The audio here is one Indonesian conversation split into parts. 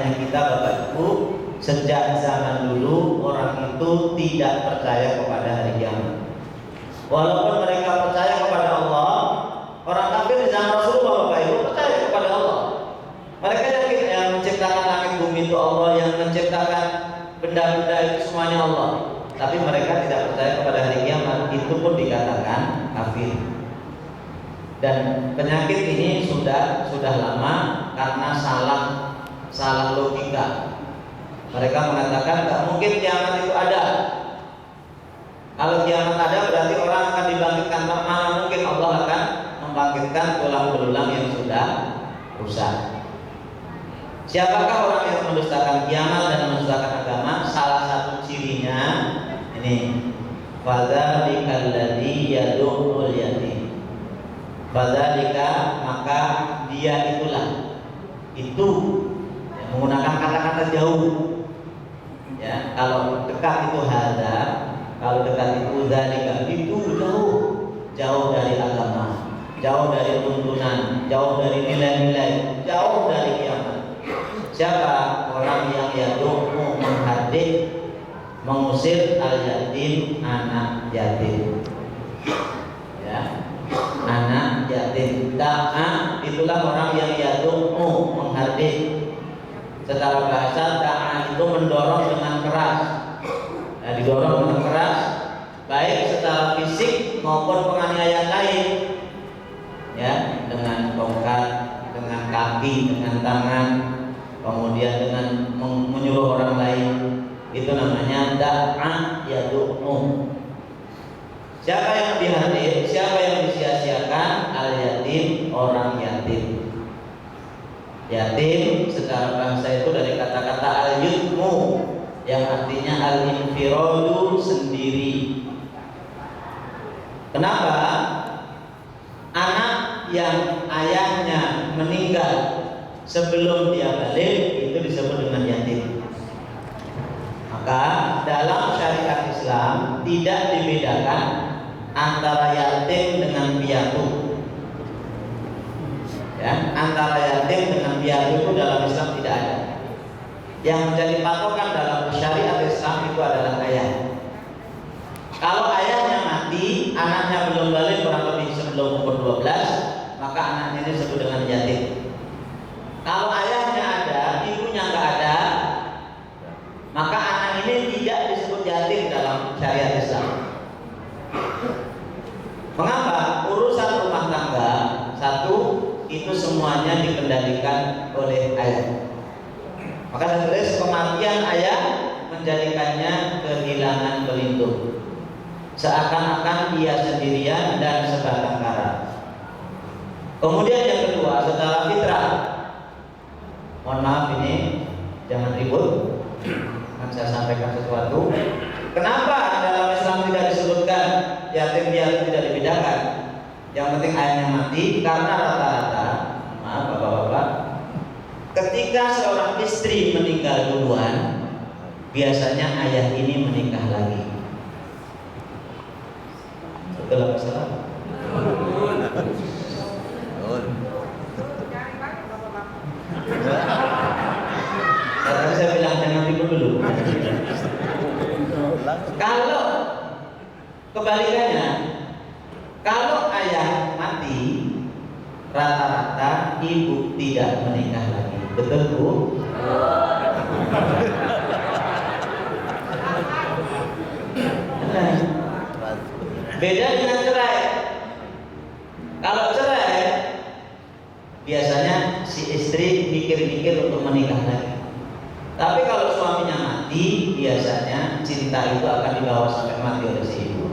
makanya kita Bapak Ibu, sejak zaman dulu orang itu tidak percaya kepada hari kiamat. Walaupun mereka percaya kepada Allah, orang kafir di zaman Rasulullah Bapak Ibu percaya kepada Allah. Mereka yakin yang menciptakan langit bumi itu Allah, yang menciptakan benda-benda itu semuanya Allah. Tapi mereka tidak percaya kepada hari kiamat, itu pun dikatakan kafir. Dan penyakit ini sudah lama karena salah logika. Mereka mengatakan nggak mungkin kiamat itu ada. Kalau kiamat ada berarti orang akan dibangkitkan. Mana mungkin Allah akan membangkitkan tulang belulang yang sudah rusak. Siapakah orang yang mendustakan kiamat dan mendustakan agama? Salah satu cirinya ini, fadzalikal ladzi yad'ul yatim. Fadzalika, maka dia itulah, itu ya, menggunakan kata-kata jauh. Ya, kalau dekat itu hadza, kalau dekat itu dzalika, itu jauh dari agama, jauh dari tuntunan, jauh dari nilai-nilai, jauh dari kiamat. Siapa orang yang yad'u menghadid, mengusir al-yatim, anak yatim. Ya, anak yatim. Da'a itulah orang yang yad'u menghadid. Secara bahasa da'a itu mendorong dengan keras. Nah, didorong dengan keras, baik secara fisik maupun penganiayaan lain. Ya, dengan tongkat, dengan kaki, dengan tangan, kemudian dengan menyuruh orang lain, itu namanya da'a yad'u. Siapa yang dihadir, siapa yang disia-siakan? Al-yatim, orang yatim. Yatim secara bahasa itu dari kata-kata al-yutmu, yang artinya al-infiradu, sendiri. Kenapa? Anak yang ayahnya meninggal sebelum dia balik itu disebut dengan yatim. Maka dalam syariat Islam tidak dibedakan antara yatim dengan piatu. Ya, antara yatim dengan piatu itu dalam Islam tidak ada. Yang menjadi patokan dalam syariat Islam itu adalah ayah. Kalau ayahnya mati, anaknya belum balik kurang lebih sebelum umur 12, maka anaknya ini disebut dengan yatim. Kalau ayahnya ada, ibunya nggak ada, maka anak ini tidak disebut yatim dalam syariat Islam. Mengapa? Urusan rumah tangga satu itu semuanya dikendalikan oleh ayah. Maka terus kematian ayah menjadikannya kehilangan pelindung, seakan-akan dia sendirian dan sebatang kara. Kemudian yang kedua, secara fitrah, mohon maaf ini jangan ribut, akan saya sampaikan sesuatu. Kenapa dalam Islam tidak disebutkan yatim piatu, tidak dibedakan? Yang penting ayahnya mati, karena rata-rata, maaf bapak-bapak, ketika seorang istri meninggal duluan, biasanya ayah ini menikah lagi. Betul apa salah? Tadi saya bilang jangan ribut dulu. Kalau kebalikannya, kalau ayah mati, rata-rata ibu tidak menikah lagi. Betul Bu? Beda dengan cerai. Kalau cerai, biasanya si istri mikir-mikir untuk menikah lagi. Tapi kalau suaminya mati, biasanya cinta itu akan dibawa sampai mati oleh si ibu.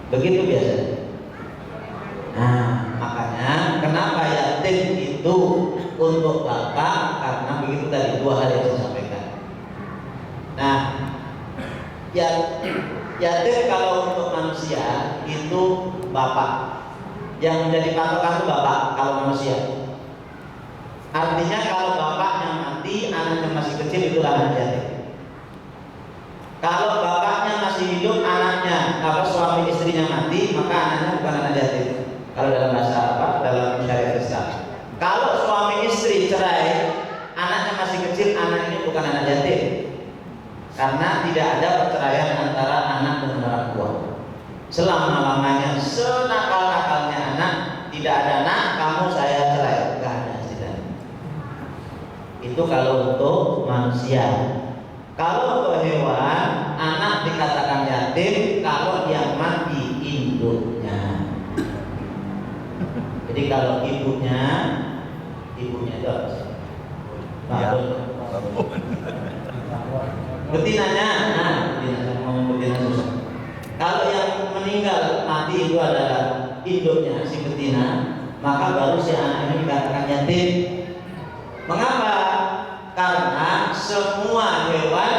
Begitu biasanya. Nah, makanya kenapa yatim itu untuk bapak? Karena begitu tadi dua hal yang saya sampaikan. Nah, yatim kalau untuk manusia itu bapak. Yang menjadi patokan itu bapak kalau manusia. Artinya kalau bapaknya mati, anaknya masih kecil, itulah anak yatim. Kalau bapaknya masih hidup, anaknya suami istrinya mati, maka anaknya bukan anak yatim. Kalau dalam bahasa dalam syariat Islam. Kalau suami istri cerai, anaknya masih kecil, miskin anak ini bukan anak yatim, karena tidak ada perceraian antara anak dengan orang tua. Selama-lamanya, senakal-nakalnya anak, tidak ada anak, kamu saya cerai, nggak ada istilahnya. Itu kalau untuk manusia. Kalau untuk hewan, anak dikatakan yatim kalau yang mati induknya. Jadi kalau ibunya itu betinanya, betina ngomong betina susah. Kalau yang meninggal mati itu adalah induknya si betina, maka baru si anak ini dikatakan yatim. Mengapa? Karena semua hewan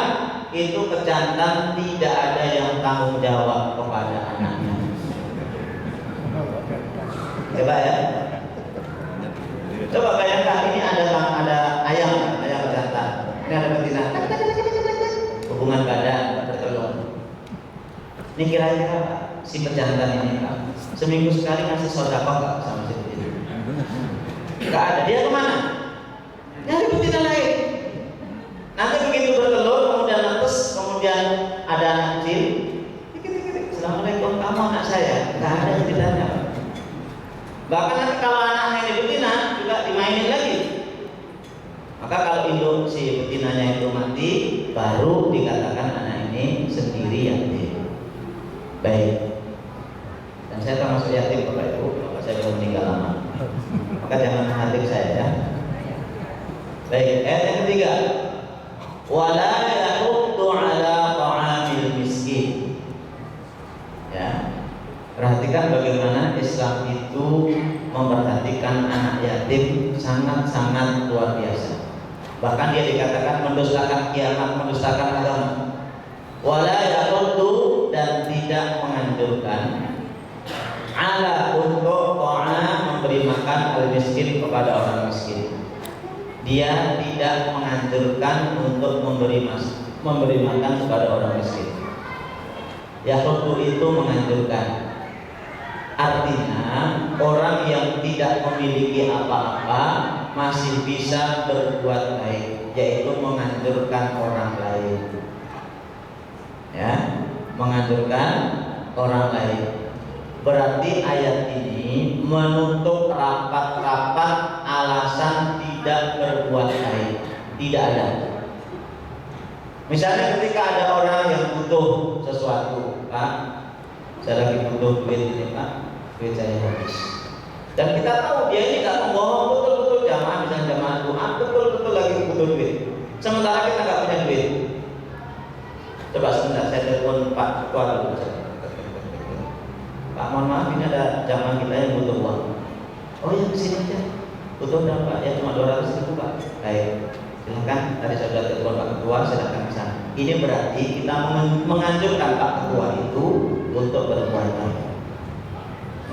itu kejantan, tidak ada yang tanggung jawab kepada anaknya. Coba ya. Coba bayangkan ini ada ayam jantan. Ini ada betina. Hubungan badan bertelur. Ini kira-kira si pejantan ini Pak, seminggu sekali ngasih sedekah nggak sama si betina? Nggak ada. Dia kemana? Nyari betina lain. Nanti begitu bertelur, kemudian netes, kemudian ada anak kecil, Assalamualaikum, kamu anak saya. Nggak ada ceritanya. Bahkan nanti kalau anaknya ini betina juga dimainin lagi. Maka kalau induk si betinanya itu mati, baru dikatakan anak ini sendiri yatim. Baik. Dan saya termasuk yatim Bapak Ibu, Bapak saya belum meninggal lama. Maka jangan menghatim saya ya. Baik, ayat yang ketiga. Wala yahuddu ala ta'amil miskin. Ya. Perhatikan bagaimana Islam itu memperhatikan anak yatim sangat-sangat luar biasa. Bahkan dia dikatakan mendustakan kiamat, mendustakan agama. Wala yahuddu, dan tidak menganjurkan ala untuk ta'am, memberi makan al miskin kepada orang miskin. Dia tidak menganjurkan untuk memberi makan kepada orang miskin. Yahuddu itu menganjurkan. Artinya orang yang tidak memiliki apa-apa masih bisa berbuat baik, yaitu menganjurkan orang lain. Ya, menganjurkan orang lain. Berarti ayat ini menutup rapat-rapat alasan tidak berbuat baik. Tidak ada. Misalnya ketika ada orang yang butuh sesuatu, Pak, saya lagi butuh duit ini Pak, duit saya habis. Dan kita tahu dia ini nggak membohong, betul-betul jamaah, misalnya jamaah Tuhan, betul-betul lagi butuh duit. Sementara kita nggak punya duit. Coba sebentar saya telepon Pak Ketua dulu. Pak, mohon maaf, ini ada jamaah kita yang butuh uang. Oh ya, kesini aja. Butuh berapa? Ya cuma 200.000 Pak. Baik, silakan. Tadi saya sudah telepon Pak Ketua, silakan ke sana. Ini berarti kita menganjurkan Pak Ketua itu untuk berbuat baik.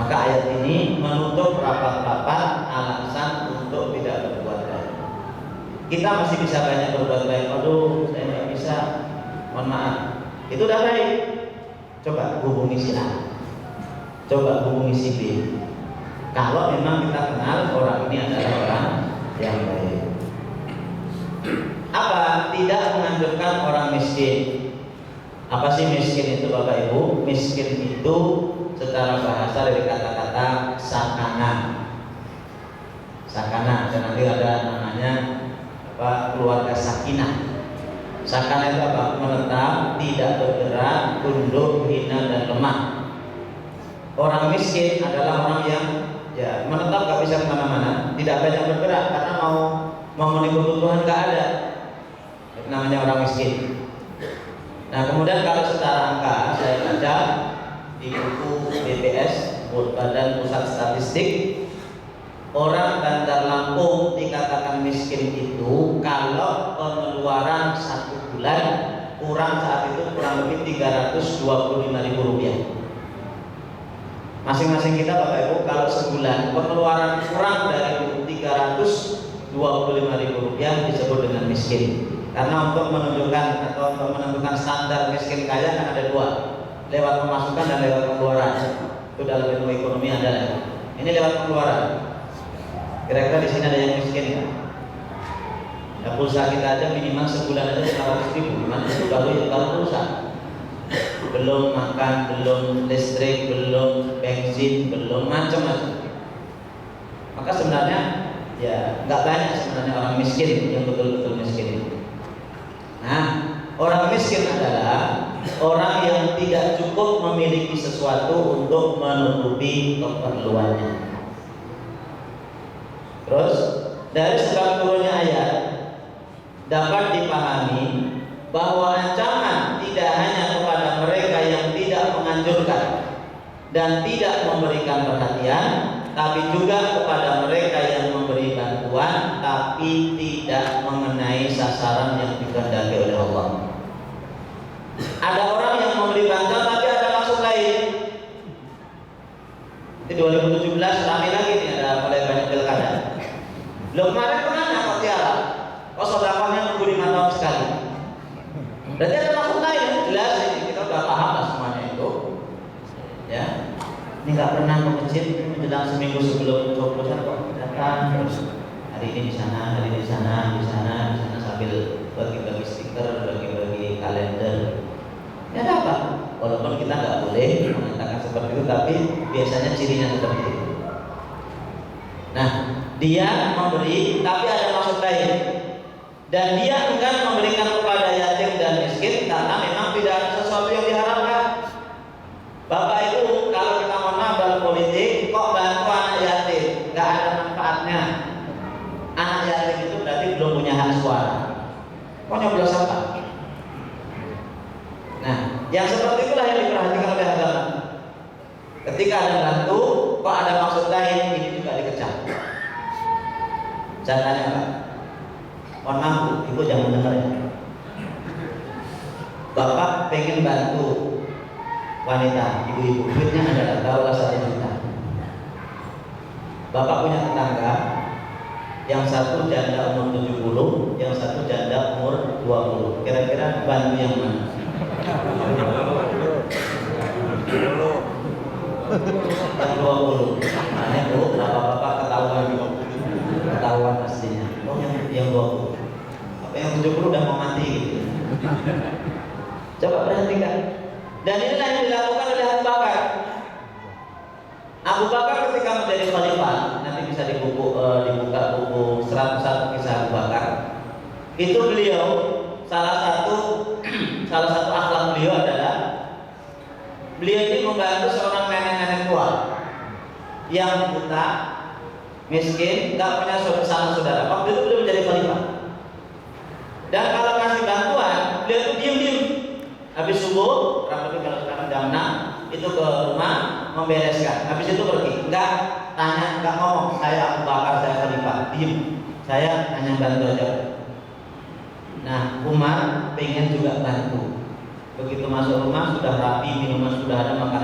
Maka ayat ini menutup rapat-rapat alasan untuk tidak berbuat baik. Kita masih bisa banyak berbuat baik. Aduh, saya nggak bisa. Mohon maaf. Itu udah baik. Coba hubungi si A. Coba hubungi si B. Kalau memang kita kenal orang ini adalah orang yang baik. Apa? Tidak menganjurkan orang miskin. Apa sih miskin itu Bapak Ibu? Miskin itu secara bahasa dari kata-kata sakana. Sakana, dan nanti ada namanya apa, keluarga sakinah. Sakana itu apa? Menetap, tidak bergerak, tunduk, hina dan lemah. Orang miskin adalah orang yang ya menetap, gak bisa kemana-mana, tidak banyak bergerak karena mau memenuhi kebutuhan gak ada. Itu namanya orang miskin. Nah kemudian kalau secara angka saya baca di buku BPS, Badan Pusat Statistik, orang Bandar Lampung dikatakan miskin itu kalau pengeluaran 1 bulan kurang saat itu kurang lebih Rp325.000. Masing-masing kita Bapak Ibu kalau sebulan pengeluaran kurang dari Rp325.000 disebut dengan miskin. Karena untuk menunjukkan atau untuk menentukan standar miskin kaya kan ada dua, lewat pemasukan dan lewat pengeluaran. Itu dalam ilmu ekonomi ada. Ini lewat pengeluaran. Kira-kira di sini ada yang miskin kan? Ya, pulsa kita aja minimal sebulan aja 500.000. Gimana itu kalau pulsa? Belum makan, belum listrik, belum bensin, belum macam-macam. Maka sebenarnya ya nggak banyak sebenarnya orang miskin yang betul-betul miskin itu. Nah, orang miskin adalah orang yang tidak cukup memiliki sesuatu untuk menutupi keperluannya. Terus dari sebab turunnya ayat dapat dipahami bahwa ancaman tidak hanya kepada mereka yang tidak menganjurkan dan tidak memberikan perhatian, tapi juga kepada mereka yang memberi bantuan tapi tidak mengenai sasaran yang dikehendaki oleh Allah. Ada orang yang memberi bantuan tapi ada maksud lain. Di 2017 ramai lagi nih, ada mulai banyak pilkada. Belum kemarin kemana kok tiara? Oh, sodakohnya nunggu 5 tahun sekali. Berarti ada maksud lain, jelas ini kita udah paham lah semuanya itu. Ya, ini nggak pernah ke masjid menjelang seminggu sebelum coblosan kok datang terus hari ini di sana, hari ini di sana, di sana, di sana sambil bagi-bagi stiker, bagi-bagi kalender. Ya ada apa? Walaupun kita nggak boleh mengatakan seperti itu, tapi biasanya cirinya seperti itu. Nah, dia memberi tapi ada maksud lain. Dan dia enggan memberikan kepada yatim dan miskin karena memang tidak ada sesuatu yang diharapkan. Bapak Ibu, kalau kita mohon maaf dalam politik, kok bantu anak yatim, nggak ada manfaatnya. Anak yatim itu berarti belum punya hak suara. Kok nyoblos apa? Nah, yang seperti itulah yang diperhatikan oleh agama. Ketika ada bantu, kok ada maksud lain, ini juga dikecam. Saya tanya Pak, mohon maaf Ibu jangan dengar ya. Bapak pengen bantu wanita, ibu-ibu, duitnya adalah taruhlah 1 juta. Bapak punya tetangga, yang satu janda umur 70, yang satu janda umur 20. Kira-kira bantu yang mana? Yang 20. Nah, Bu, bapak-bapak ketahuan pastinya. Oh, yang 20. Apa yang 70 udah mau mati gitu. Coba perhatikan. Dan inilah yang dilakukan oleh Abu Bakar. Abu Bakar ketika menjadi khalifah, nanti bisa dibuka buku 101 kisah Abu Bakar. Itu beliau salah satu akhlak beliau adalah beliau ini membantu seorang nenek-nenek tua yang buta, miskin, nggak punya saudara. Waktu itu beliau menjadi khalifah. Dan kalau kasih bantuan, beliau itu diem. Habis subuh, kalau sekarang jam 6, itu ke rumah membereskan. Habis itu pergi, nggak tanya, nggak ngomong. Saya Abu Bakar, saya khalifah, diem. Saya hanya bantu aja. Nah, Umar pengen juga bantu. Begitu masuk rumah sudah rapi, minuman sudah ada, makanan